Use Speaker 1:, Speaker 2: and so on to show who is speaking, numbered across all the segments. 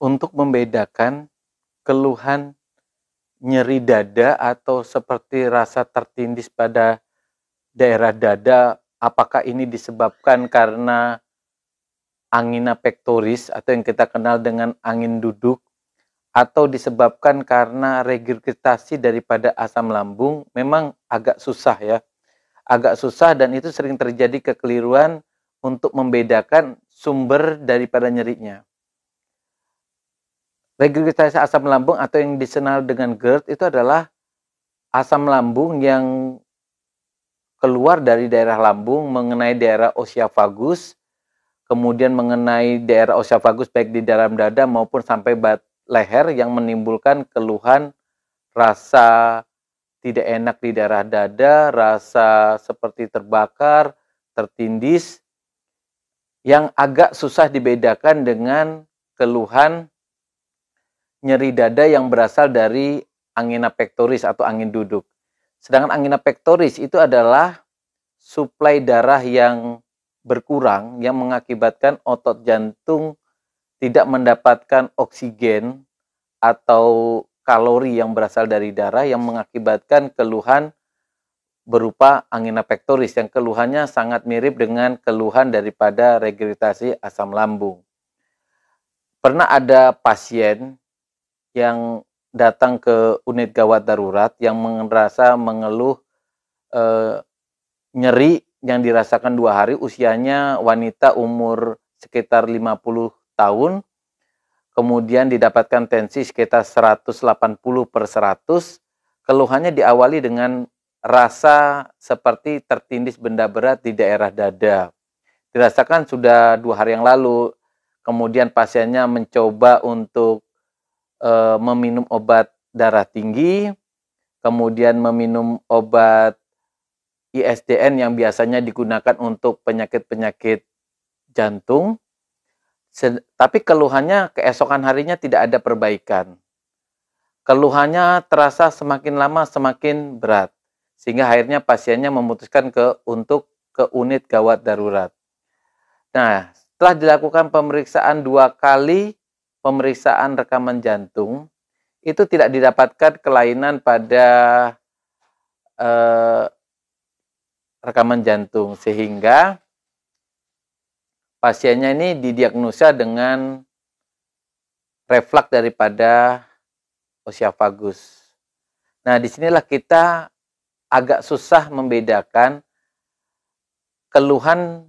Speaker 1: untuk membedakan keluhan nyeri dada atau seperti rasa tertindis pada daerah dada, apakah ini disebabkan karena angina pectoris atau yang kita kenal dengan angin duduk, atau disebabkan karena regurgitasi daripada asam lambung, memang agak susah ya. Agak susah dan itu sering terjadi kekeliruan untuk membedakan sumber daripada nyerinya. Regurgitasi asam lambung atau yang dikenal dengan GERD itu adalah asam lambung yang keluar dari daerah lambung mengenai daerah oesophagus, kemudian mengenai daerah oesophagus baik di dalam dada maupun sampai leher yang menimbulkan keluhan rasa tidak enak di daerah dada, rasa seperti terbakar, tertindis, yang agak susah dibedakan dengan keluhan nyeri dada yang berasal dari angina pectoris atau angin duduk. Sedangkan angina pectoris itu adalah suplai darah yang berkurang yang mengakibatkan otot jantung tidak mendapatkan oksigen atau kalori yang berasal dari darah yang mengakibatkan keluhan berupa angina pectoris yang keluhannya sangat mirip dengan keluhan daripada regurgitasi asam lambung. Pernah ada pasien yang datang ke unit gawat darurat yang merasa mengeluh nyeri yang dirasakan 2 hari, usianya wanita umur sekitar 50 tahun, kemudian didapatkan tensi sekitar 180/100, keluhannya diawali dengan rasa seperti tertindis benda berat di daerah dada. Dirasakan sudah 2 hari yang lalu, kemudian pasiennya mencoba untuk meminum obat darah tinggi, kemudian meminum obat ISDN yang biasanya digunakan untuk penyakit-penyakit jantung, tapi keluhannya keesokan harinya tidak ada perbaikan. Keluhannya terasa semakin lama semakin berat, sehingga akhirnya pasiennya memutuskan untuk ke unit gawat darurat. Nah, setelah dilakukan pemeriksaan 2 kali, pemeriksaan rekaman jantung, itu tidak didapatkan kelainan pada rekaman jantung, sehingga pasiennya ini didiagnosa dengan reflux daripada oesophagus. Nah, disinilah kita agak susah membedakan keluhan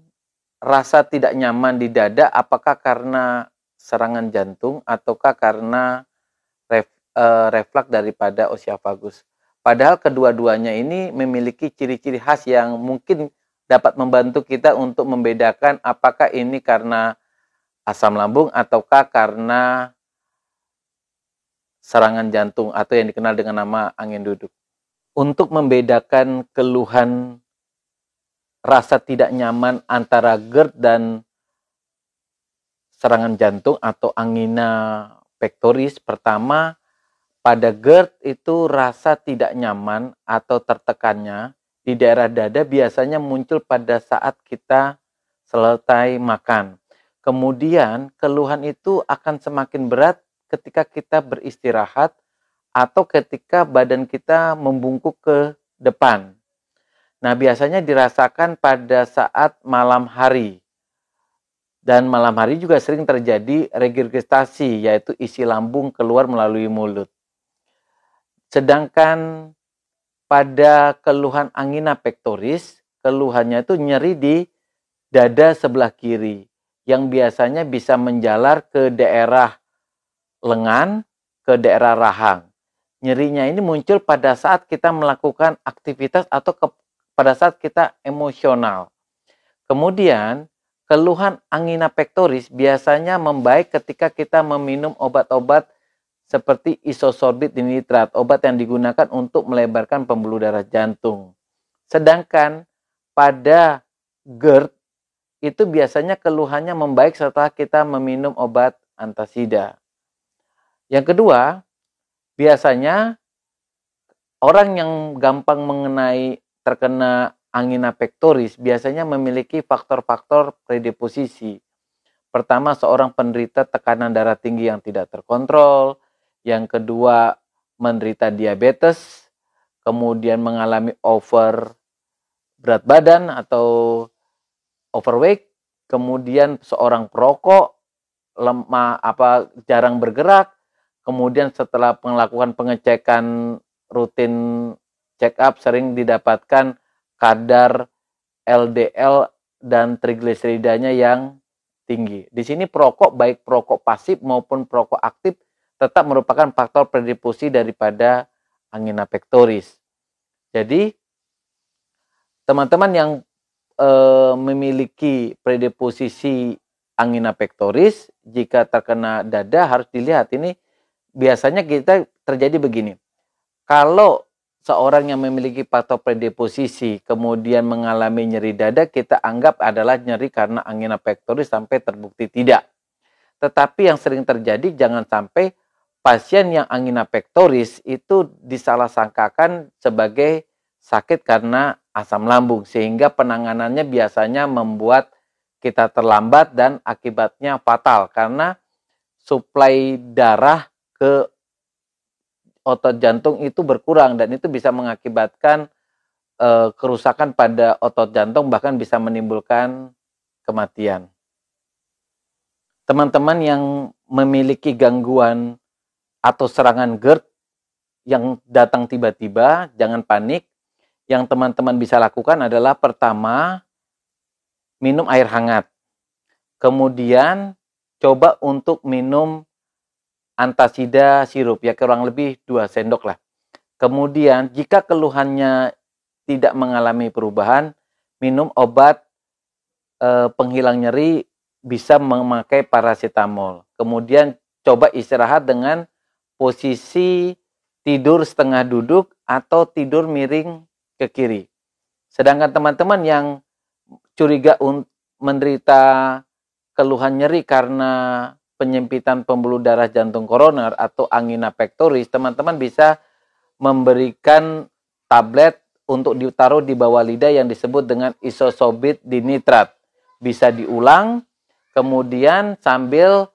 Speaker 1: rasa tidak nyaman di dada apakah karena serangan jantung ataukah karena reflux daripada oesophagus. Padahal kedua-duanya ini memiliki ciri-ciri khas yang mungkin dapat membantu kita untuk membedakan apakah ini karena asam lambung ataukah karena serangan jantung atau yang dikenal dengan nama angin duduk. Untuk membedakan keluhan rasa tidak nyaman antara GERD dan serangan jantung atau angina pectoris, pertama, pada GERD itu rasa tidak nyaman atau tertekannya di daerah dada biasanya muncul pada saat kita selesai makan. Kemudian keluhan itu akan semakin berat ketika kita beristirahat atau ketika badan kita membungkuk ke depan. Nah, biasanya dirasakan pada saat malam hari. Dan malam hari juga sering terjadi regurgitasi, yaitu isi lambung keluar melalui mulut. Sedangkan pada keluhan angina pectoris, keluhannya itu nyeri di dada sebelah kiri, yang biasanya bisa menjalar ke daerah lengan, ke daerah rahang. Nyerinya ini muncul pada saat kita melakukan aktivitas atau pada saat kita emosional. Kemudian, keluhan angina pectoris biasanya membaik ketika kita meminum obat-obat seperti isosorbit dinitrat, obat yang digunakan untuk melebarkan pembuluh darah jantung. Sedangkan pada GERD, itu biasanya keluhannya membaik setelah kita meminum obat antasida. Yang kedua, biasanya orang yang gampang terkena angina pectoris biasanya memiliki faktor-faktor predisposisi. Pertama, seorang penderita tekanan darah tinggi yang tidak terkontrol. Yang kedua, menderita diabetes, kemudian mengalami over berat badan atau overweight, kemudian seorang perokok, lemah jarang bergerak, kemudian setelah melakukan pengecekan rutin check up sering didapatkan kadar LDL dan trigliseridanya yang tinggi. Di sini perokok, baik perokok pasif maupun perokok aktif, tetap merupakan faktor predisposisi daripada angina pectoris. Jadi, teman-teman yang memiliki predisposisi angina pectoris, jika terkena dada harus dilihat. Ini biasanya kita terjadi begini. Kalau seorang yang memiliki faktor predisposisi kemudian mengalami nyeri dada, kita anggap adalah nyeri karena angina pectoris sampai terbukti tidak. Tetapi yang sering terjadi, jangan sampai pasien yang angina pectoris itu disalah-sangkakan sebagai sakit karena asam lambung, sehingga penanganannya biasanya membuat kita terlambat dan akibatnya fatal karena suplai darah ke otot jantung itu berkurang dan itu bisa mengakibatkan kerusakan pada otot jantung, bahkan bisa menimbulkan kematian. Teman-teman yang memiliki gangguan atau serangan GERD yang datang tiba-tiba, jangan panik. Yang teman-teman bisa lakukan adalah pertama, minum air hangat. Kemudian coba untuk minum antasida sirup, ya kurang lebih 2 sendok lah. Kemudian jika keluhannya tidak mengalami perubahan, minum obat penghilang nyeri, bisa memakai paracetamol. Kemudian coba istirahat dengan posisi tidur setengah duduk atau tidur miring ke kiri. Sedangkan teman-teman yang curiga menderita keluhan nyeri karena penyempitan pembuluh darah jantung koroner atau angina pectoris, teman-teman bisa memberikan tablet untuk ditaruh di bawah lidah yang disebut dengan isosobit dinitrat. Bisa diulang, kemudian sambil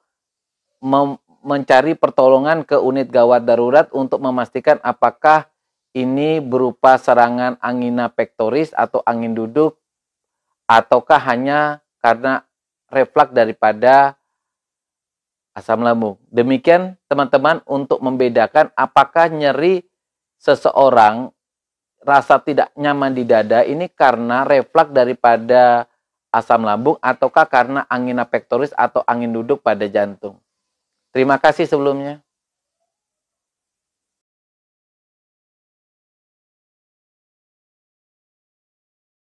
Speaker 1: mencari pertolongan ke unit gawat darurat untuk memastikan apakah ini berupa serangan angina pectoris atau angin duduk, ataukah hanya karena refleks daripada asam lambung. Demikian teman-teman untuk membedakan apakah nyeri seseorang rasa tidak nyaman di dada ini karena refleks daripada asam lambung ataukah karena angina pectoris atau angin duduk pada jantung. Terima kasih sebelumnya.